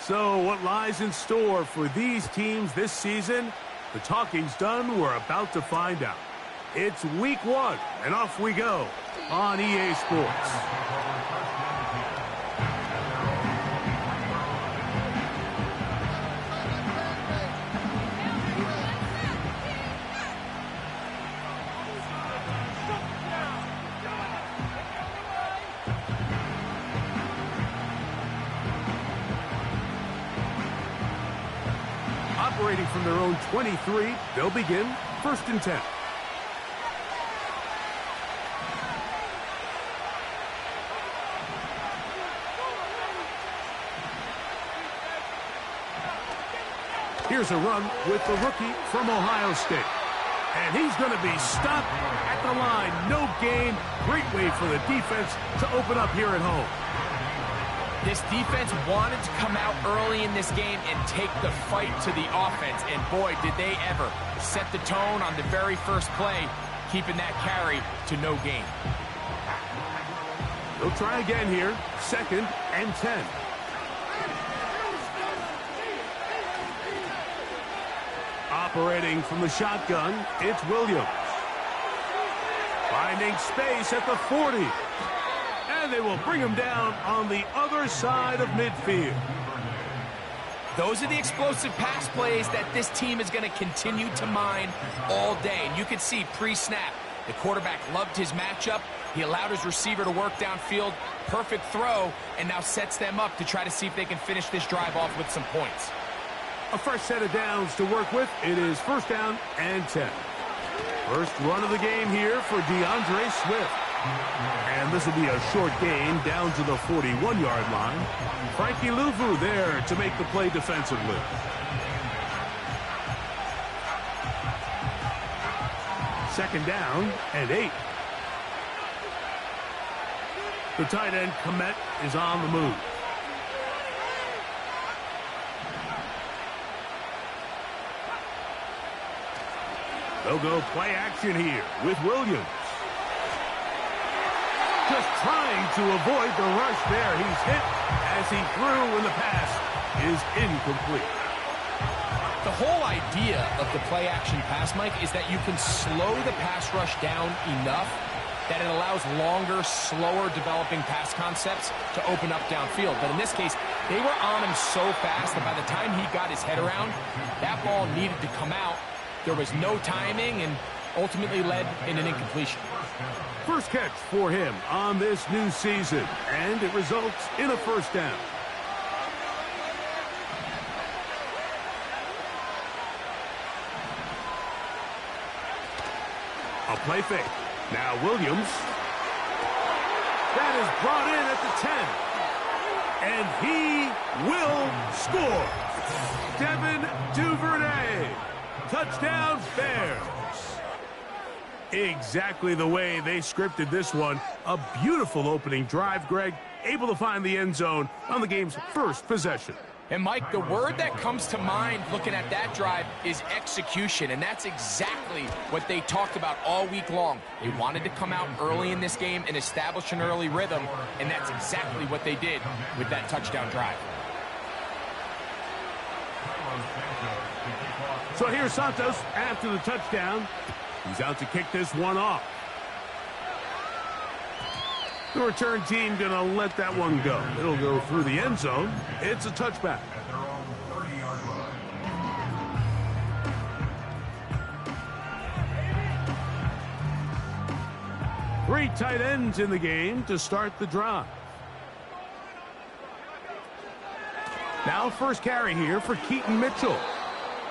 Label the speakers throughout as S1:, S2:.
S1: So what lies in store for these teams this season? The talking's done. We're about to find out. It's week 1, and off we go on EA Sports. Operating from their own 23, they'll begin 1st and 10. Here's a run with the rookie from Ohio State. And he's going to be stopped at the line. No gain. Great way for the defense to open up here at home.
S2: This defense wanted to come out early in this game and take the fight to the offense. And boy, did they ever set the tone on the very first play, keeping that carry to no gain.
S1: They'll try again here. 2nd and 10. Operating from the shotgun, it's Williams. Finding space at the 40. And they will bring him down on the other side of midfield.
S2: Those are the explosive pass plays that this team is going to continue to mine all day. And you can see pre-snap, the quarterback loved his matchup. He allowed his receiver to work downfield. Perfect throw, and now sets them up to try to see if they can finish this drive off with some points.
S1: A fresh set of downs to work with. It is 1st down and 10. First run of the game here for DeAndre Swift. And this will be a short gain down to the 41-yard line. Frankie Louvu there to make the play defensively. Second down and 8. The tight end, Komet, is on the move. They'll go play action here with Williams. Just trying to avoid the rush there. He's hit as he threw when the pass is incomplete.
S2: The whole idea of the play action pass, Mike, is that you can slow the pass rush down enough that it allows longer, slower developing pass concepts to open up downfield. But in this case, they were on him so fast that by the time he got his head around, that ball needed to come out. There was no timing and ultimately led in an incompletion.
S1: First catch for him on this new season, and it results in a 1st down. A play fake. Now Williams. That is brought in at the 10. And he will score. Devin Duvernay. Touchdown, Bears. Exactly the way they scripted this one. A beautiful opening drive, Greg. Able to find the end zone on the game's first possession.
S2: And, Mike, the word that comes to mind looking at that drive is execution, and that's exactly what they talked about all week long. They wanted to come out early in this game and establish an early rhythm, and that's exactly what they did with that touchdown drive.
S1: So here's Santos after the touchdown. He's out to kick this one off. The return team going to let that one go. It'll go through the end zone. It's a touchback. Three tight ends in the game to start the drive. Now first carry here for Keaton Mitchell.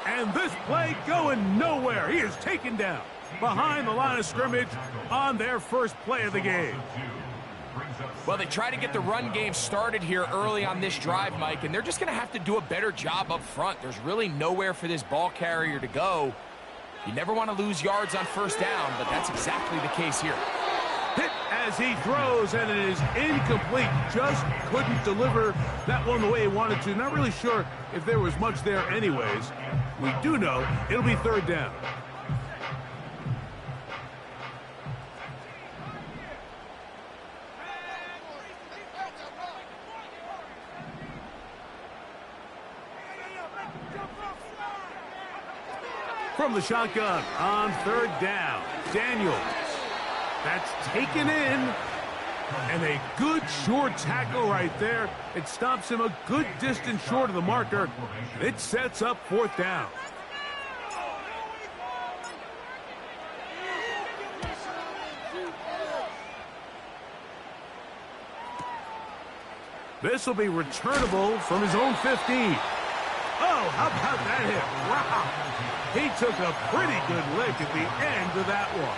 S1: And this play going nowhere. He is taken down behind the line of scrimmage on their first play of the game.
S2: Well, they try to get the run game started here early on this drive, Mike, and they're just going to have to do a better job up front. There's really nowhere for this ball carrier to go. You never want to lose yards on first down, but that's exactly the case here.
S1: Hit as he throws, and it is incomplete. Just couldn't deliver that one the way he wanted to. Not really sure if there was much there anyways. We do know it'll be third down. From the shotgun on third down, Daniels. That's taken in. And a good short tackle right there. It stops him a good distance short of the marker. It sets up fourth down. This will be returnable from his own 15. Oh, how about that hit? Wow. He took a pretty good lick at the end of that one.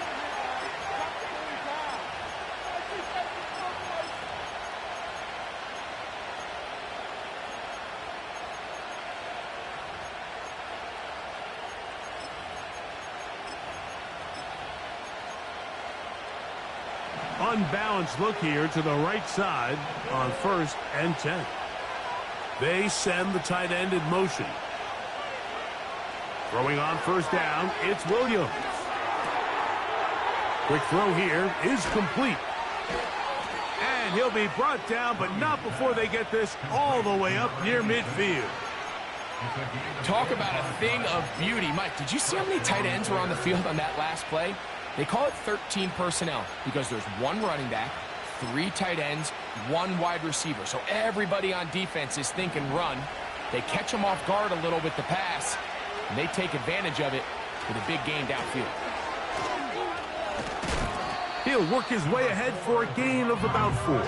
S1: Unbalanced look here to the right side on 1st and 10. They send the tight end in motion. Throwing on 1st down, it's Williams. Quick throw here is complete. And he'll be brought down, but not before they get this all the way up near midfield.
S2: Talk about a thing of beauty. Mike, did you see how many tight ends were on the field on that last play? They call it 13 personnel because there's 1 running back, 3 tight ends, 1 wide receiver. So everybody on defense is thinking run. They catch them off guard a little with the pass, and they take advantage of it with a big gain downfield.
S1: He'll work his way ahead for a gain of about 4.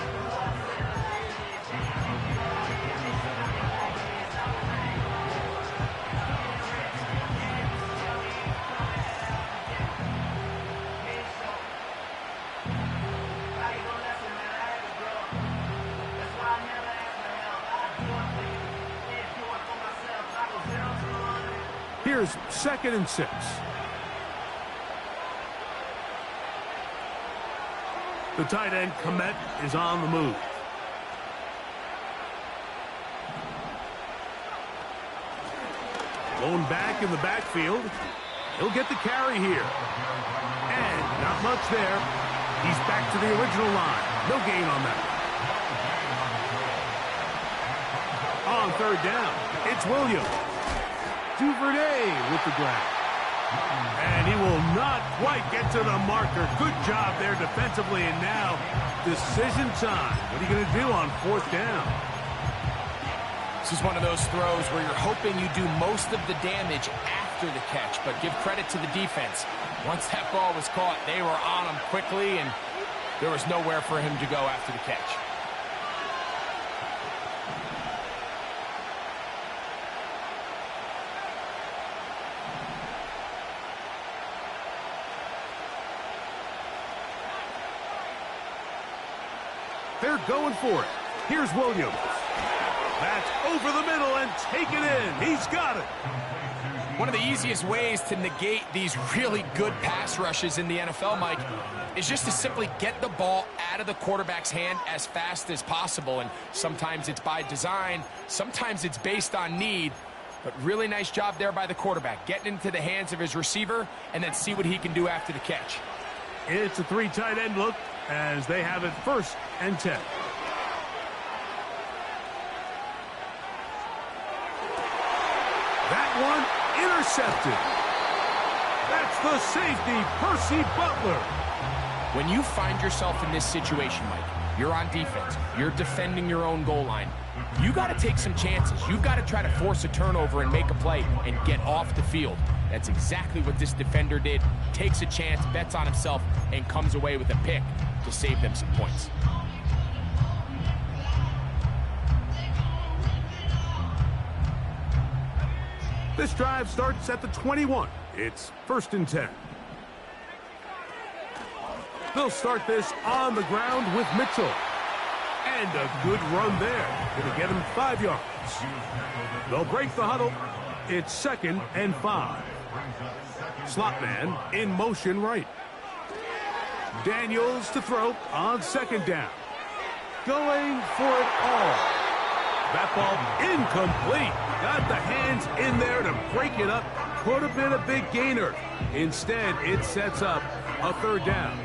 S1: Here's 2nd and 6. The tight end, Komet, is on the move. Blown back in the backfield. He'll get the carry here. And not much there. He's back to the original line. No gain on that. On 3rd down, it's Williams. Duvernay with the grab. And he will not quite get to the marker. Good job there defensively, and now decision time. What are you going to do on 4th down?
S2: This is one of those throws where you're hoping you do most of the damage after the catch, but give credit to the defense. Once that ball was caught, they were on him quickly, and there was nowhere for him to go after the catch.
S1: They're going for it. Here's Williams. That's over the middle and take it in. He's got it.
S2: One of the easiest ways to negate these really good pass rushes in the NFL, Mike, is just to simply get the ball out of the quarterback's hand as fast as possible. And sometimes it's by design, sometimes it's based on need. But really nice job there by the quarterback, getting into the hands of his receiver and then see what he can do after the catch.
S1: It's a 3 tight end look as they have it 1st and 10. That one intercepted. That's the safety, Percy Butler.
S2: When you find yourself in this situation, Mike, you're on defense, you're defending your own goal line, you got to take some chances. You've got to try to force a turnover and make a play and get off the field. That's exactly what this defender did. Takes a chance, bets on himself, and comes away with a pick to save them some points.
S1: This drive starts at the 21. It's 1st and 10. They'll start this on the ground with Mitchell. And a good run there. Going to get him 5 yards. They'll break the huddle. It's 2nd and 5. Slot man in motion right. Daniels to throw on 2nd down. Going for it all. That ball incomplete. Got the hands in there to break it up. Could have been a big gainer. Instead, it sets up a 3rd down.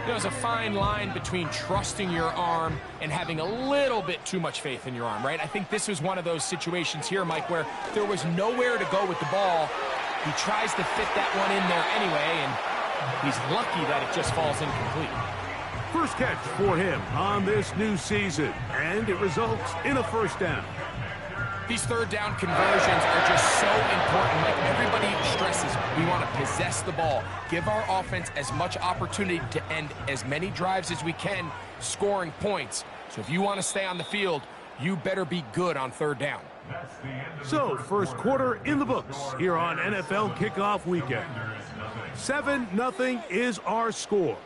S2: There's a fine line between trusting your arm and having a little bit too much faith in your arm, right? I think this was one of those situations here, Mike, where there was nowhere to go with the ball, He tries to fit that one in there anyway, and he's lucky that it just falls incomplete.
S1: First catch for him on this new season, and it results in a first down.
S2: These third down conversions are just so important. Like everybody stresses, we want to possess the ball, give our offense as much opportunity to end as many drives as we can, scoring points. So if you want to stay on the field, you better be good on third down.
S1: So, first quarter in the books here on NFL Kickoff Weekend. 7-0 is our score.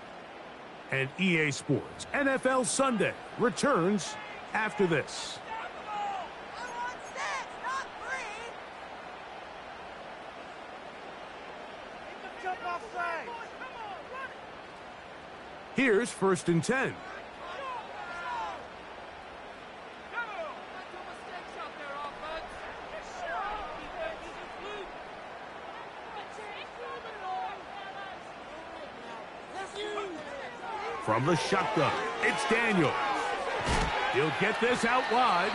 S1: And EA Sports NFL Sunday returns after this. Here's 1st and 10. From the shotgun, it's Daniel. He'll get this out wide.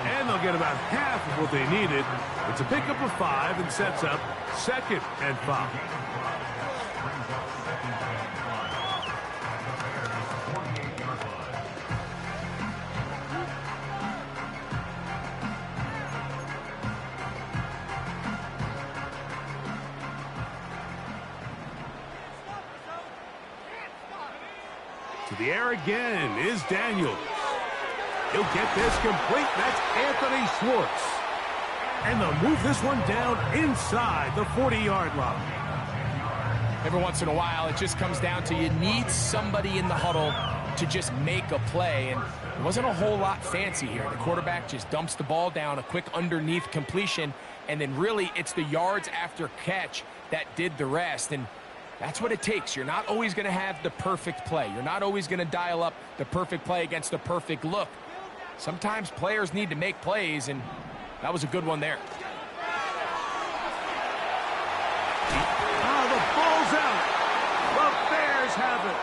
S1: And they'll get about half of what they needed. It's a pickup of 5 and sets up 2nd and 5. To the air again is Daniel. He'll get this complete. That's Anthony Schwartz. And they'll move this one down inside the 40-yard line.
S2: Every once in a while, it just comes down to you need somebody in the huddle to just make a play. And it wasn't a whole lot fancy here. The quarterback just dumps the ball down, a quick underneath completion, and then really it's the yards after catch that did the rest. And that's what it takes. You're not always going to have the perfect play. You're not always going to dial up the perfect play against the perfect look. Sometimes players need to make plays, and that was a good one there.
S1: Oh, the ball's out. The Bears have it.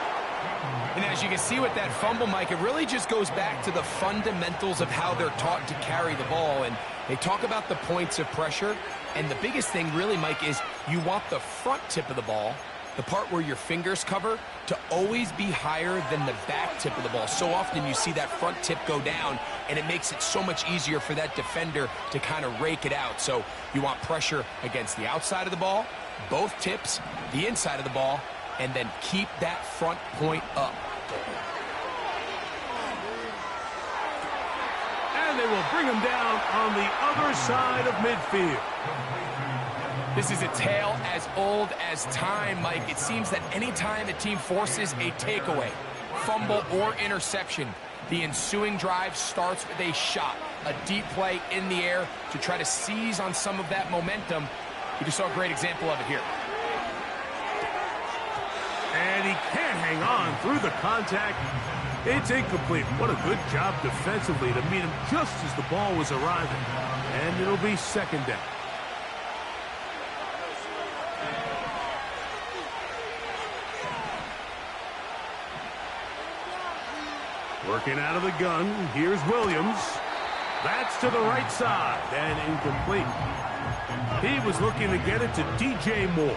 S2: And as you can see with that fumble, Mike, it really just goes back to the fundamentals of how they're taught to carry the ball. And they talk about the points of pressure. And the biggest thing really, Mike, is you want the front tip of the ball, the part where your fingers cover, to always be higher than the back tip of the ball. So often you see that front tip go down, and it makes it so much easier for that defender to kind of rake it out. So you want pressure against the outside of the ball, both tips, the inside of the ball, and then keep that front point up.
S1: And they will bring him down on the other side of midfield.
S2: This is a tale as old as time, Mike. It seems that anytime a team forces a takeaway, fumble, or interception, the ensuing drive starts with a shot, a deep play in the air to try to seize on some of that momentum. You just saw a great example of it here.
S1: And he can't hang on through the contact. It's incomplete. What a good job defensively to meet him just as the ball was arriving. And it'll be 2nd down. Working out of the gun, here's Williams. That's to the right side and incomplete. He was looking to get it to DJ Moore.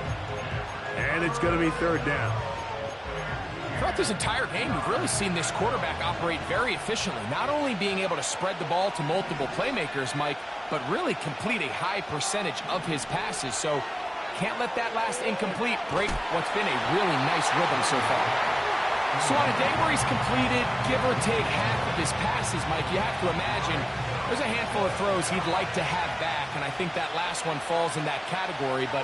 S1: And it's going to be 3rd down.
S2: Throughout this entire game, we've really seen this quarterback operate very efficiently, not only being able to spread the ball to multiple playmakers, Mike, but really complete a high percentage of his passes. So can't let that last incomplete break what's been a really nice rhythm so far. So on a day where he's completed, give or take half of his passes, Mike, you have to imagine there's a handful of throws he'd like to have back, and I think that last one falls in that category. But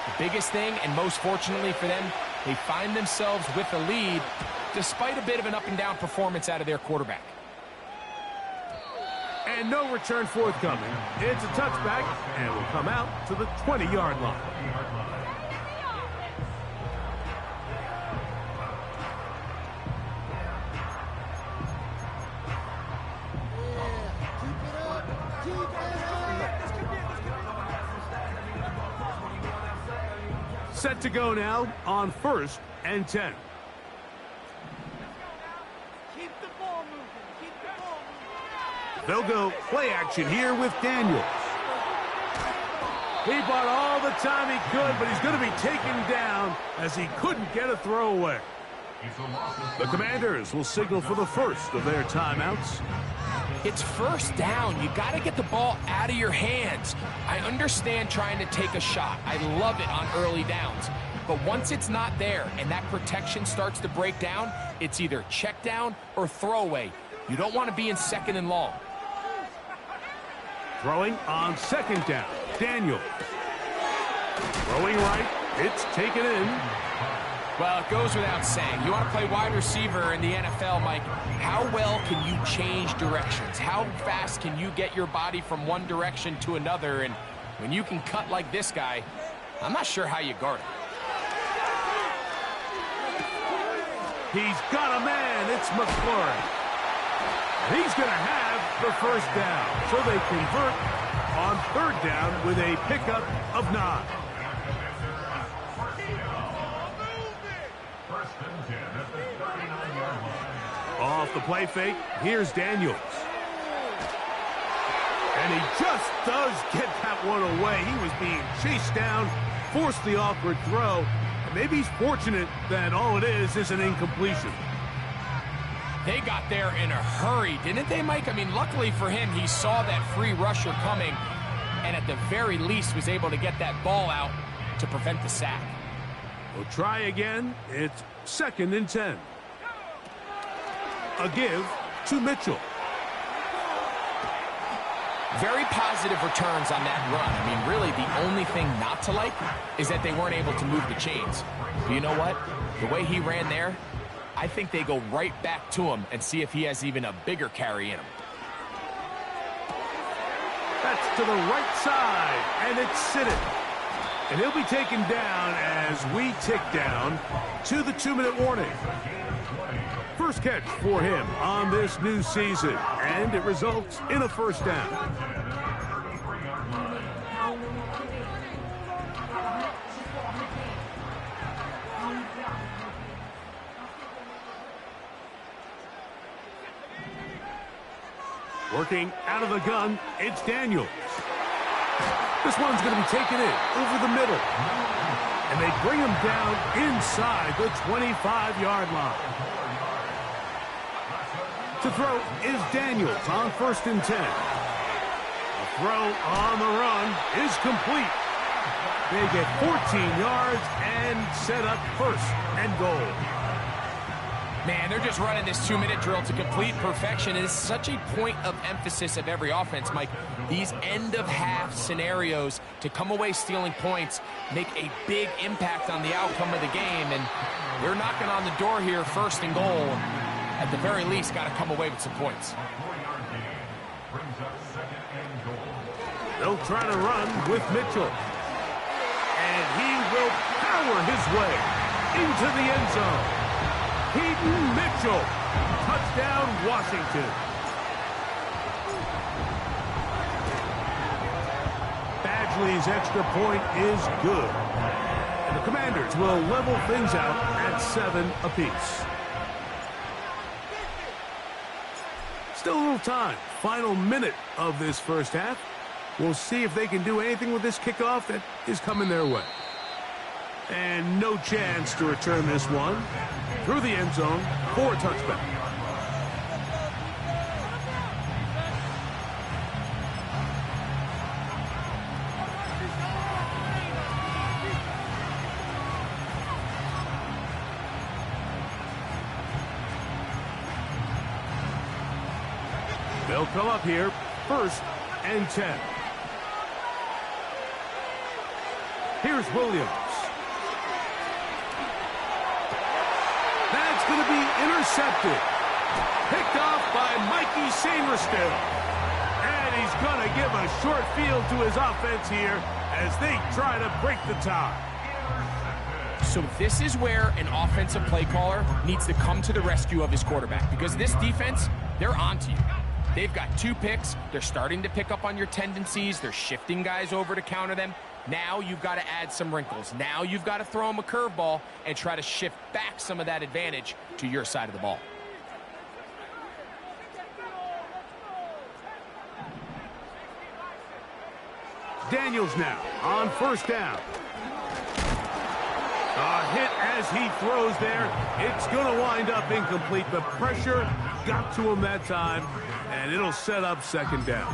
S2: the biggest thing, and most fortunately for them, they find themselves with a lead despite a bit of an up-and-down performance out of their quarterback.
S1: And no return forthcoming. It's a touchback, and will come out to the 20-yard line. Set to go now on 1st and 10.
S3: Keep the ball moving. Keep the ball moving.
S1: They'll go play action here with Daniels. He bought all the time he could, but he's going to be taken down as he couldn't get a throwaway. The Commanders will signal for the first of their timeouts.
S2: It's first down. You got to get the ball out of your hands. I understand trying to take a shot. I love it on early downs. But once it's not there and that protection starts to break down, it's either check down or throwaway. You don't want to be in second and long.
S1: Throwing on second down, Daniels. Throwing right, it's taken in.
S2: Well, it goes without saying. You want to play wide receiver in the NFL, Mike. How well can you change directions? How fast can you get your body from one direction to another? And when you can cut like this guy, I'm not sure how you guard him.
S1: He's got a man. It's McLaurin. He's going to have the first down. So they convert on third down with a pickup of 9. Off the play fake, here's Daniels. And he just does get that one away. He was being chased down, forced the awkward throw. And maybe he's fortunate that all it is an incompletion.
S2: They got there in a hurry, didn't they, Mike? I mean, luckily for him, he saw that free rusher coming and at the very least was able to get that ball out to prevent the sack.
S1: We'll try again. It's 2nd and 10. A give to Mitchell.
S2: Very positive returns on that run. I mean, really, the only thing not to like is that they weren't able to move the chains. But you know what? The way he ran there, I think they go right back to him and see if he has even a bigger carry in him.
S1: That's to the right side, and it's Siddick. And he'll be taken down as we tick down to the 2-minute warning. First catch for him on this new season, and it results in a first down. Working out of the gun, it's Daniels. This one's going to be taken in over the middle. And they bring him down inside the 25-yard line. To throw is Daniels on 1st and 10. The throw on the run is complete. They get 14 yards and set up 1st and goal.
S2: Man, they're just running this 2-minute drill to complete perfection. It is such a point of emphasis of every offense, Mike. These end-of-half scenarios to come away stealing points make a big impact on the outcome of the game. And we're knocking on the door here, 1st and goal. At the very least, got to come away with some points.
S1: They'll try to run with Mitchell. And he will power his way into the end zone. Keaton Mitchell, touchdown Washington. Badgley's extra point is good. And the Commanders will level things out at 7 apiece. Still a little time. Final minute of this first half. We'll see if they can do anything with this kickoff that is coming their way. And no chance to return this one through the end zone for a touchback. They'll come up here, 1st and 10. Here's Williams. That's going to be intercepted. Picked off by Mikey Sainristil. And he's going to give a short field to his offense here as they try to break the tie.
S2: So this is where an offensive play caller needs to come to the rescue of his quarterback, because this defense, they're onto you. They've got 2 picks. They're starting to pick up on your tendencies. They're shifting guys over to counter them. Now you've got to add some wrinkles. Now you've got to throw them a curveball and try to shift back some of that advantage to your side of the ball.
S1: Daniels now on first down. A hit as he throws there. It's going to wind up incomplete. The pressure got to him that time, and it'll set up second down.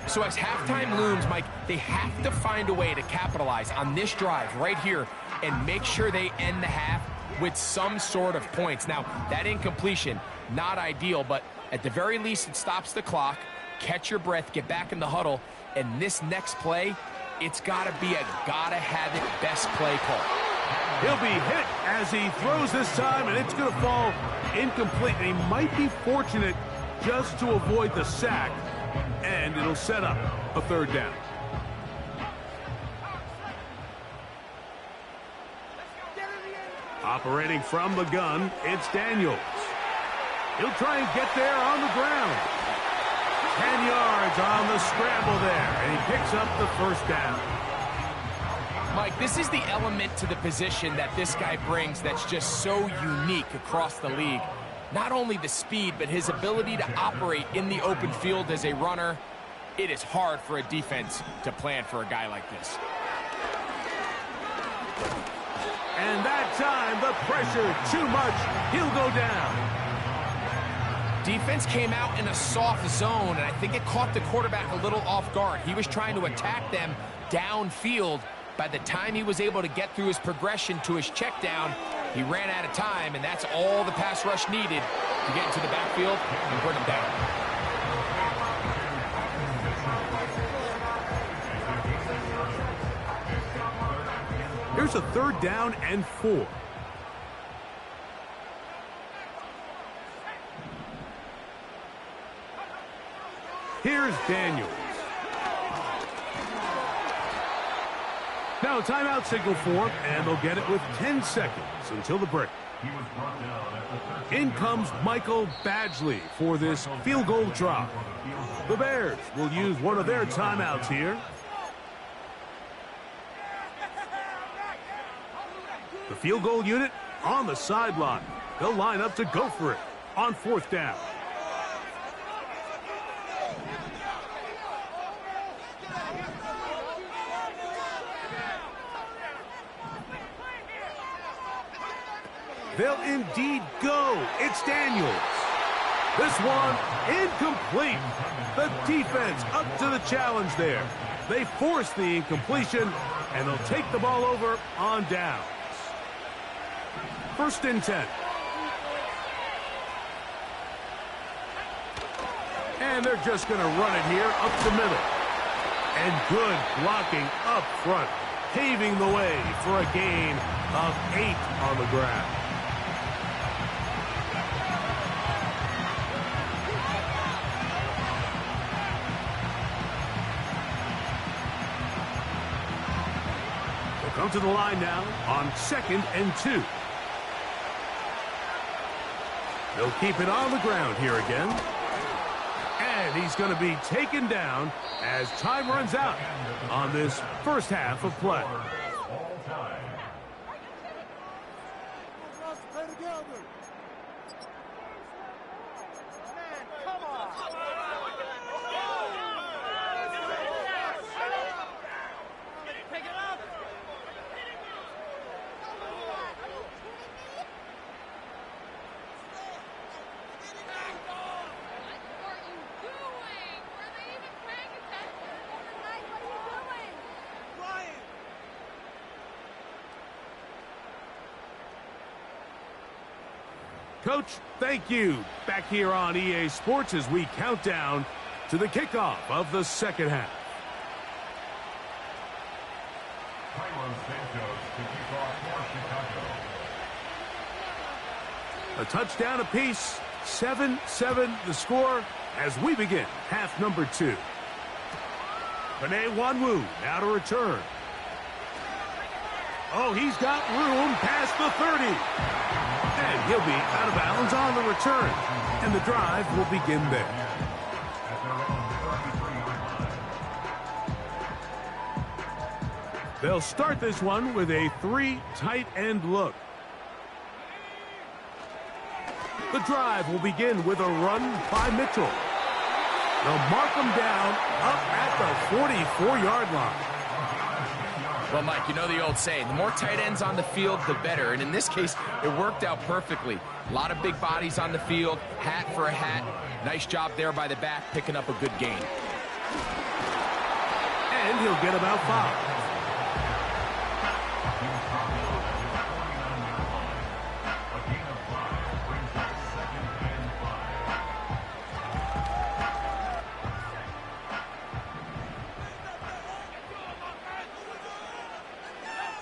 S2: So as halftime looms, Mike, they have to find a way to capitalize on this drive right here and make sure they end the half with some sort of points. Now, that incompletion, not ideal, but at the very least, it stops the clock. Catch your breath, get back in the huddle, and this next play, it's got to be a gotta-have-it best play call.
S1: He'll be hit as he throws this time, and it's going to fall incomplete. He might be fortunate just to avoid the sack, and it'll set up a third down. Operating from the gun, it's Daniels. He'll try and get there on the ground. 10 yards on the scramble there, and he picks up the first down.
S2: Mike, this is the element to the position that this guy brings that's just so unique across the league. Not only the speed, but his ability to operate in the open field as a runner. It is hard for a defense to plan for a guy like this.
S1: And that time, the pressure, too much. He'll go down.
S2: Defense came out in a soft zone, and I think it caught the quarterback a little off guard. He was trying to attack them downfield. By the time he was able to get through his progression to his check down, he ran out of time, and that's all the pass rush needed to get into the backfield and bring him down.
S1: Here's a third down and 4. Here's Daniels. Now a timeout signal form, and they'll get it with 10 seconds until the break. In comes Michael Badgley for this field goal drop. The Bears will use one of their timeouts here. The field goal unit on the sideline. They'll line up to go for it on fourth down. They'll indeed go. It's Daniels. This one incomplete. The defense up to the challenge there. They force the incompletion, and they'll take the ball over on downs. First and 10. And they're just going to run it here up the middle. And good blocking up front, paving the way for a gain of 8 on the ground. They'll come to the line now on 2nd and 2. They'll keep it on the ground here again. And he's going to be taken down as time runs out on this first half of play. Coach, thank you. Back here on EA Sports as we count down to the kickoff of the second half. A touchdown apiece, 7-7 the score as we begin half number 2. Panay Wanwu now to return. Oh, he's got room past the 30. And he'll be out of bounds on the return. And the drive will begin there. They'll start this one with a 3 tight end look. The drive will begin with a run by Mitchell. They'll mark them down up at the 44-yard line.
S2: Well, Mike, you know the old saying, the more tight ends on the field, the better. And in this case, it worked out perfectly. A lot of big bodies on the field, hat for a hat. Nice job there by the back, picking up a good gain.
S1: And he'll get about 5.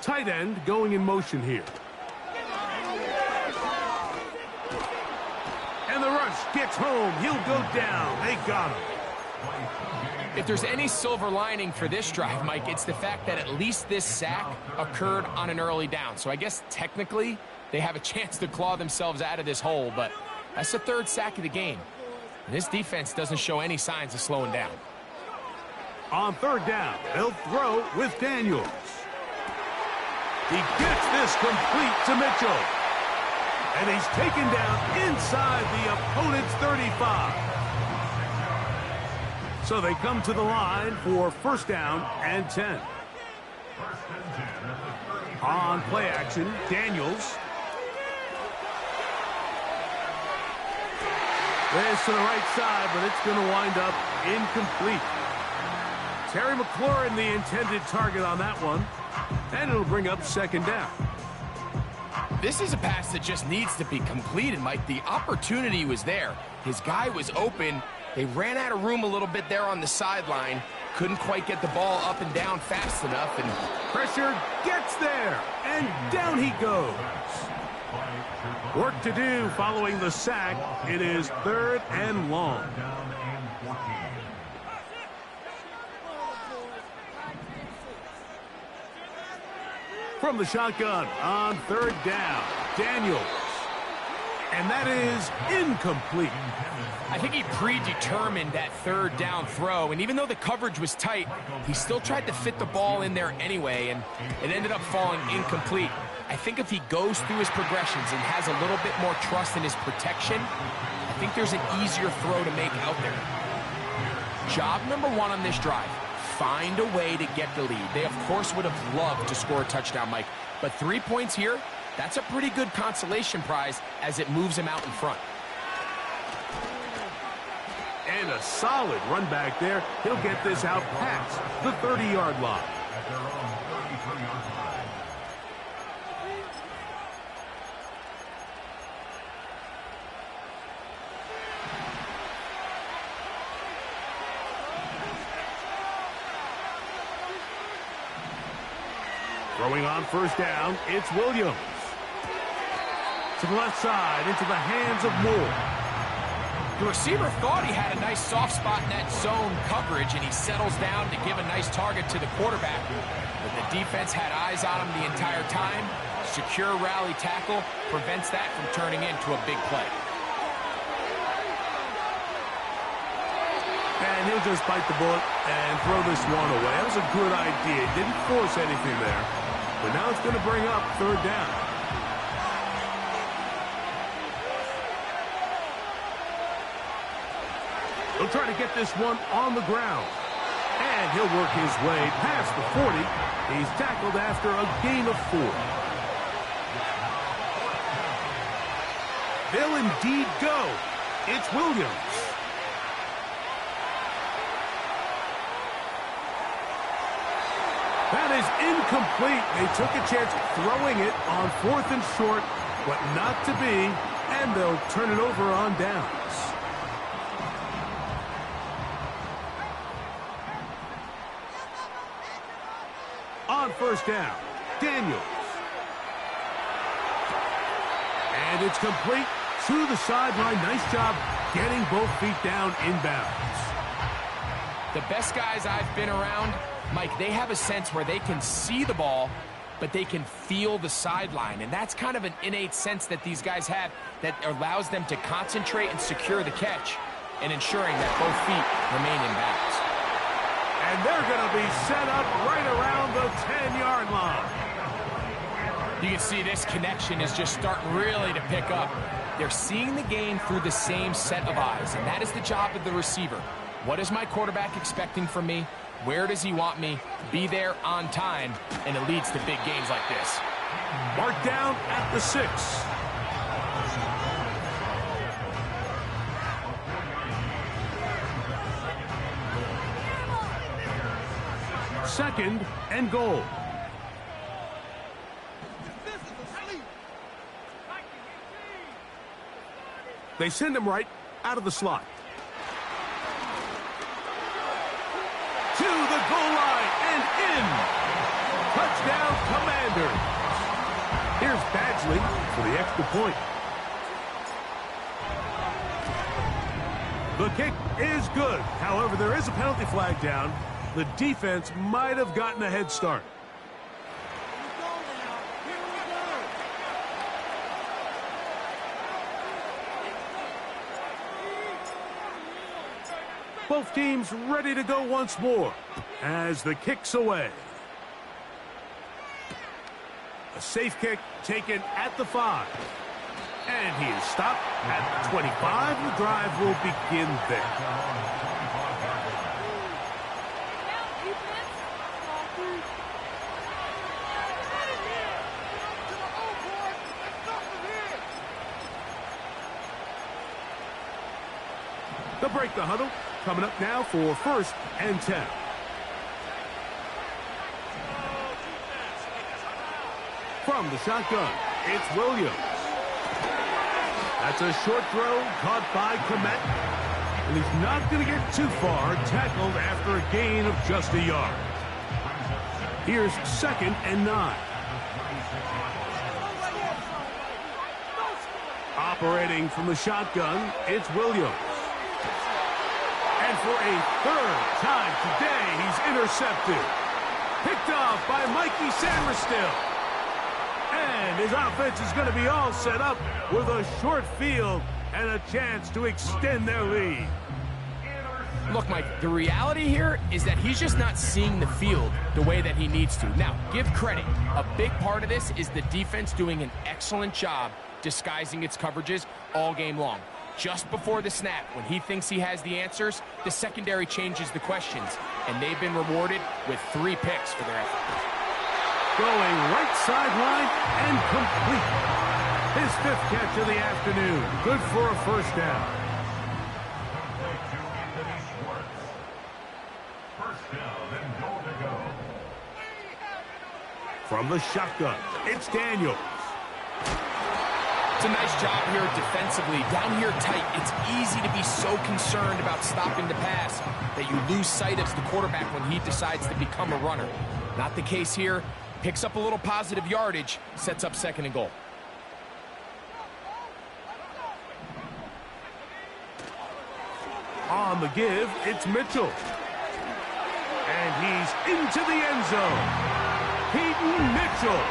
S1: Tight end going in motion here. And the rush gets home. He'll go down. They got him.
S2: If there's any silver lining for this drive, Mike, it's the fact that at least this sack occurred on an early down. So I guess technically they have a chance to claw themselves out of this hole, but that's the 3rd sack of the game. And this defense doesn't show any signs of slowing down.
S1: On 3rd down, they'll throw with Daniels. He gets this complete to Mitchell. And he's taken down inside the opponent's 35. So they come to the line for 1st down and 10. On play action, Daniels. This to the right side, but it's going to wind up incomplete. Terry McLaurin, the intended target on that one. And it'll bring up 2nd down.
S2: This is a pass that just needs to be completed, Mike. The opportunity was there. His guy was open. They ran out of room a little bit there on the sideline. Couldn't quite get the ball up and down fast enough. And
S1: pressure gets there. And down he goes. Work to do following the sack. It is 3rd and long. From the shotgun on 3rd down, Daniels. And that is incomplete.
S2: I think he predetermined that 3rd down throw, and even though the coverage was tight, he still tried to fit the ball in there anyway, and it ended up falling incomplete. I think if he goes through his progressions and has a little bit more trust in his protection, I think there's an easier throw to make out there. Job number 1 on this drive. Find a way to get the lead. They, of course, would have loved to score a touchdown, Mike. But 3 points here, that's a pretty good consolation prize as it moves him out in front.
S1: And a solid run back there. He'll get this out past the 30-yard line. Throwing on 1st down, it's Williams. To the left side, into the hands of Moore.
S2: The receiver thought he had a nice soft spot in that zone coverage, and he settles down to give a nice target to the quarterback. But the defense had eyes on him the entire time. Secure rally tackle prevents that from turning into a big play.
S1: And he'll just bite the bullet and throw this one away. That was a good idea. Didn't force anything there. But now it's going to bring up 3rd down. He'll try to get this one on the ground. And he'll work his way past the 40. He's tackled after a gain of 4. They'll indeed go. It's Williams. That is incomplete. They took a chance throwing it on 4th and short, but not to be, and they'll turn it over on downs. On 1st down, Daniels. And it's complete to the sideline. Nice job getting both feet down inbounds.
S2: The best guys I've been around, Mike, they have a sense where they can see the ball, but they can feel the sideline. And that's kind of an innate sense that these guys have that allows them to concentrate and secure the catch and ensuring that both feet remain in bounds.
S1: And they're going to be set up right around the 10-yard line.
S2: You can see this connection is just starting really to pick up. They're seeing the game through the same set of eyes, and that is the job of the receiver. What is my quarterback expecting from me? Where does he want me? Be there on time, and it leads to big games like this.
S1: Mark down at the 6. Second and goal. They send him right out of the slot. To the goal line and in. Touchdown, Commander. Here's Badgley for the extra point. The kick is good. However, there is a penalty flag down. The defense might have gotten a head start. Both teams ready to go once more as the kick's away. A safe kick taken at the 5. And he is stopped at the 25. The drive will begin there. They'll break the huddle. Coming up now for 1st and 10. From the shotgun, it's Williams. That's a short throw caught by Komet. And he's not going to get too far, tackled after a gain of just a yard. Here's 2nd and 9. Operating from the shotgun, it's Williams. And for a 3rd time today, he's intercepted. Picked off by Mikey Samerstill. And his offense is going to be all set up with a short field and a chance to extend their lead.
S2: Look, Mike, the reality here is that he's just not seeing the field the way that he needs to. Now, give credit. A big part of this is the defense doing an excellent job disguising its coverages all game long. Just before the snap, when he thinks he has the answers, the secondary changes the questions, and they've been rewarded with 3 picks for their effort.
S1: Going right sideline and complete. His 5th catch of the afternoon. Good for a 1st down. From the shotgun, it's Daniels.
S2: It's a nice job here defensively. Down here tight, it's easy to be so concerned about stopping the pass that you lose sight of the quarterback when he decides to become a runner. Not the case here. Picks up a little positive yardage, sets up 2nd and goal.
S1: On the give, it's Mitchell. And he's into the end zone. Peyton Mitchell.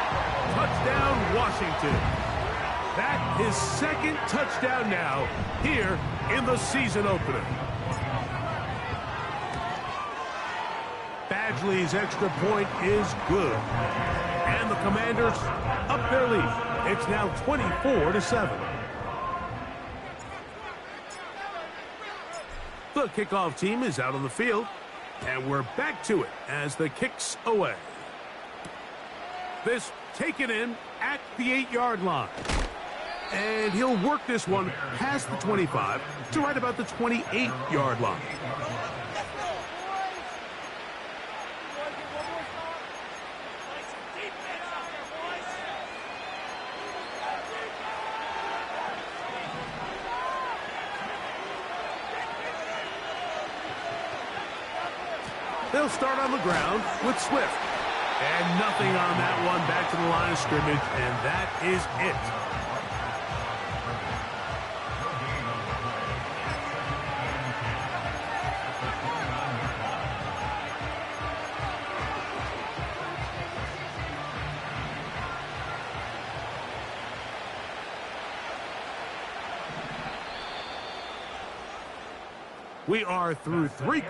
S1: Touchdown, Washington. That is 2nd touchdown now here in the season opener. Badgley's extra point is good. And the Commanders up their lead. It's now 24-7. The kickoff team is out on the field. And we're back to it as the kick's away. This taken in at the 8-yard line. And he'll work this one past the 25 to right about the 28-yard line. They'll start on the ground with Swift. And nothing on that one, back to the line of scrimmage, and that is it. We are through 3.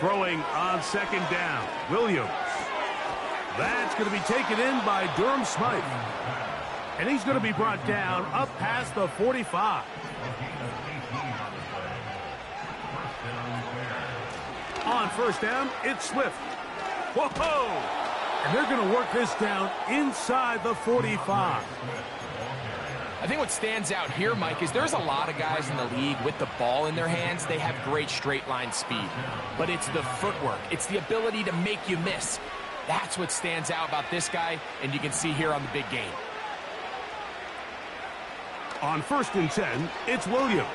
S1: Throwing on second down, Williams. That's going to be taken in by Durham Smythe. And he's going to be brought down up past the 45. On first down, it's Swift. Whoa! And they're going to work this down inside the 45.
S2: I think what stands out here, Mike, is there's a lot of guys in the league with the ball in their hands. They have great straight line speed. But it's the footwork. It's the ability to make you miss. That's what stands out about this guy, and you can see here on the big game.
S1: On first and 10, it's Williams.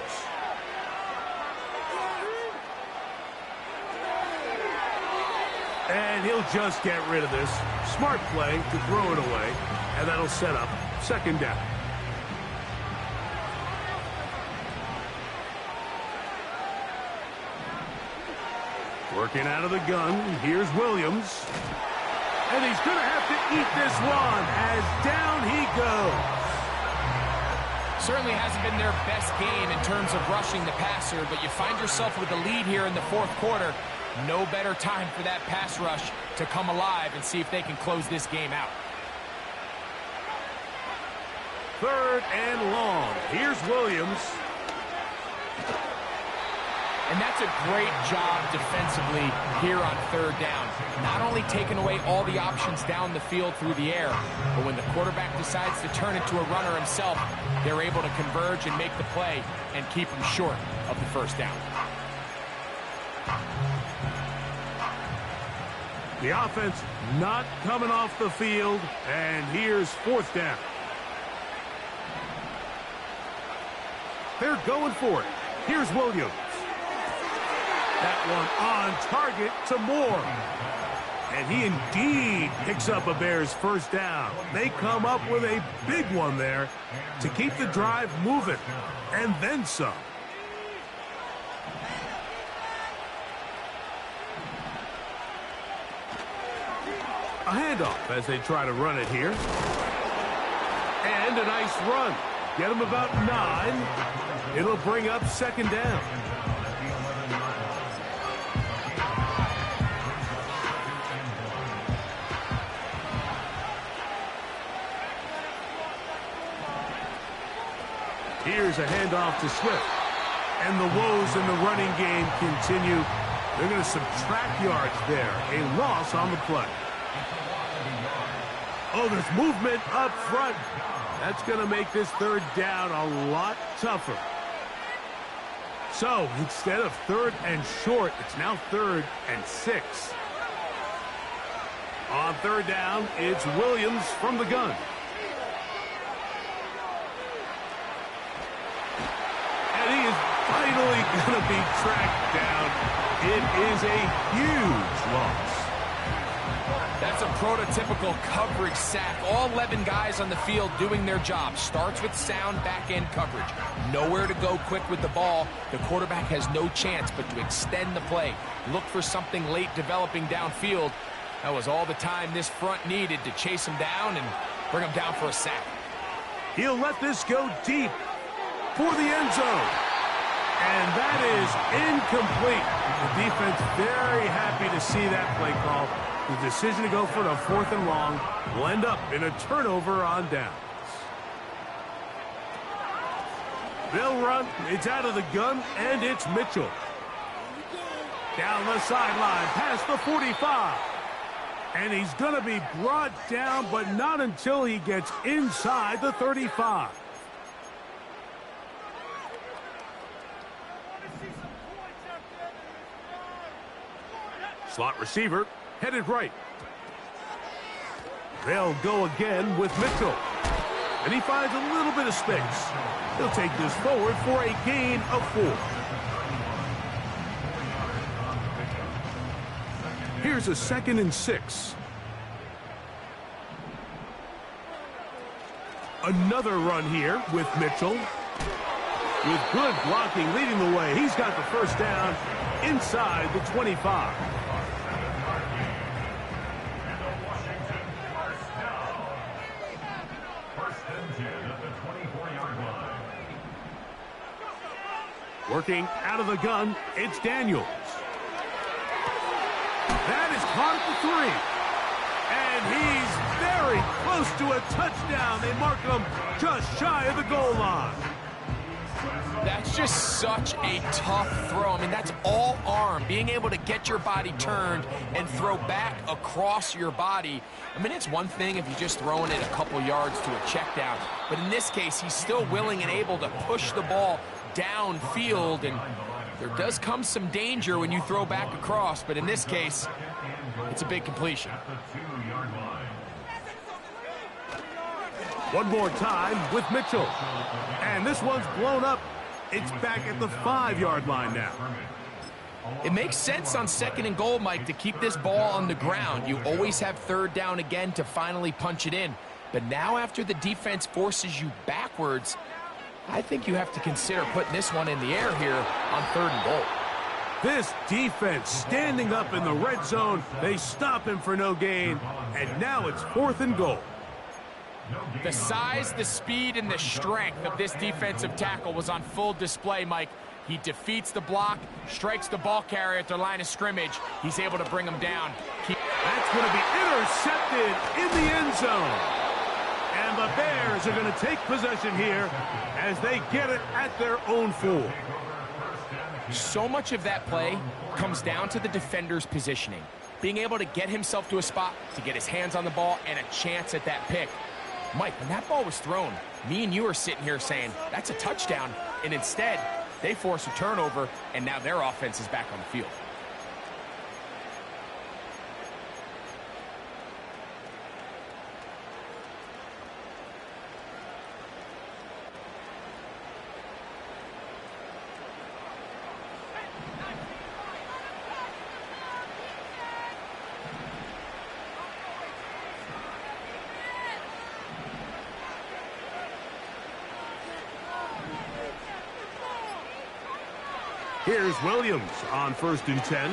S1: And he'll just get rid of this. Smart play to throw it away, and that'll set up second down. Working out of the gun, here's Williams. And he's going to have to eat this one as down he goes.
S2: Certainly hasn't been their best game in terms of rushing the passer, but you find yourself with the lead here in the fourth quarter. No better time for that pass rush to come alive and see if they can close this game out.
S1: Third and long. Here's Williams.
S2: And that's a great job defensively here on third down. Not only taking away all the options down the field through the air, but when the quarterback decides to turn into a runner himself, they're able to converge and make the play and keep him short of the first down.
S1: The offense not coming off the field, and here's fourth down. They're going for it. Here's Williams. That one on target to Moore. And he indeed picks up a Bears first down. They come up with a big one there to keep the drive moving, and then some. A handoff as they try to run it here. And a nice run. Get him about 9. It'll bring up second down. Here's a handoff to Swift. And the woes in the running game continue. They're going to subtract yards there. A loss on the play. Oh, there's movement up front. That's going to make this third down a lot tougher. So, instead of third and short, it's now third and 6. On third down, it's Williams from the gun. And he is finally going to be tracked down. It is a huge loss.
S2: That's a prototypical coverage sack. All 11 guys on the field doing their job. Starts with sound back-end coverage. Nowhere to go quick with the ball. The quarterback has no chance but to extend the play. Look for something late developing downfield. That was all the time this front needed to chase him down and bring him down for a sack.
S1: He'll let this go deep for the end zone. And that is incomplete. The defense very happy to see that play call. The decision to go for the fourth and long will end up in a turnover on downs. They'll run. It's out of the gun, and it's Mitchell. Down the sideline, past the 45. And he's going to be brought down, but not until he gets inside the 35. Slot receiver headed right. They'll go again with Mitchell. And he finds a little bit of space. He'll take this forward for a gain of 4. Here's a 2nd and 6. Another run here with Mitchell. With good blocking leading the way. He's got the first down inside the 25. Working out of the gun, it's Daniels. caught at the 3. And he's very close to a touchdown. They mark him just shy of the goal line.
S2: That's just such a tough throw. I mean, that's all arm. Being able to get your body turned and throw back across your body. I mean, it's one thing if you're just throwing it a couple yards to a check down. But in this case, he's still willing and able to push the ball downfield. And there does come some danger when you throw back across. But in this case, it's a big completion.
S1: One more time with Mitchell. And this one's blown up. It's back at the 5-yard line now.
S2: It makes sense on 2nd and goal, Mike, to keep this ball on the ground. You always have 3rd down again to finally punch it in. But now after the defense forces you backwards, I think you have to consider putting this one in the air here on 3rd and goal.
S1: This defense standing up in the red zone. They stop him for no gain. And now it's 4th and goal.
S2: The size, the speed, and the strength of this defensive tackle was on full display, Mike. He defeats the block, strikes the ball carrier at the line of scrimmage. He's able to bring him down.
S1: That's going to be intercepted in the end zone. And the Bears are going to take possession here as they get it at their own 4.
S2: So much of that play comes down to the defender's positioning. Being able to get himself to a spot to get his hands on the ball and a chance at that pick. Mike, when that ball was thrown, me and you are sitting here saying, that's a touchdown. And instead, they force a turnover, and now their offense is back on the field.
S1: Here's Williams on 1st and 10.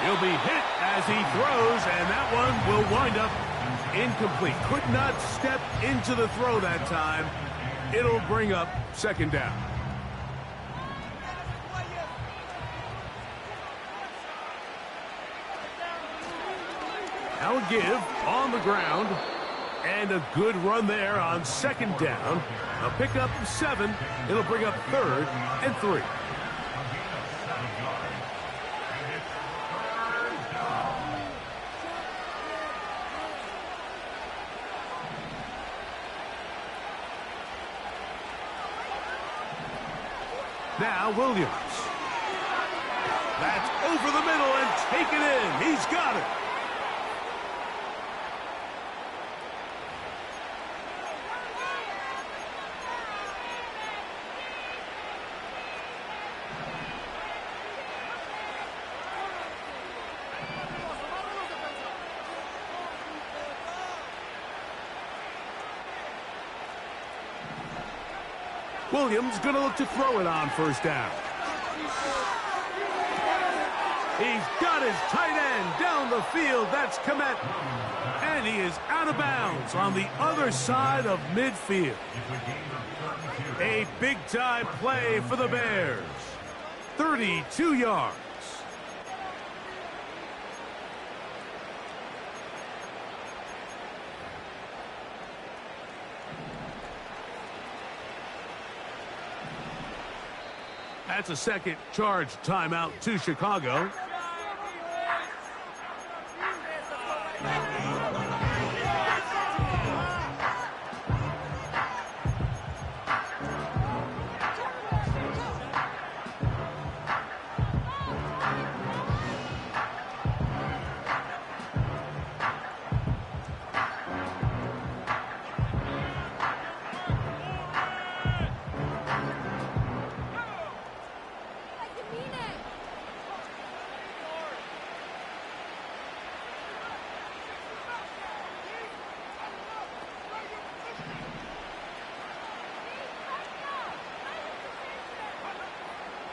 S1: He'll be hit as he throws, and that one will wind up incomplete. Could not step into the throw that time. It'll bring up 2nd down. Now a give on the ground. And a good run there on 2nd down. A pickup of 7. It'll bring up 3rd and 3. Now Williams. That's over the middle and taken in. He's got it. Williams going to look to throw it on 1st down. He's got his tight end down the field. That's Komet. And he is out of bounds on the other side of midfield. A big-time play for the Bears. 32 yards. That's a 2nd charge timeout to Chicago.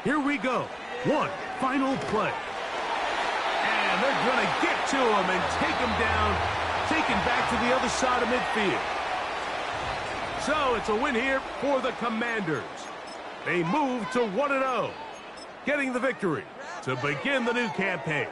S1: Here we go. One final play. And they're going to get to him and take him down, taken back to the other side of midfield. So it's a win here for the Commanders. They move to 1-0, getting the victory to begin the new campaign.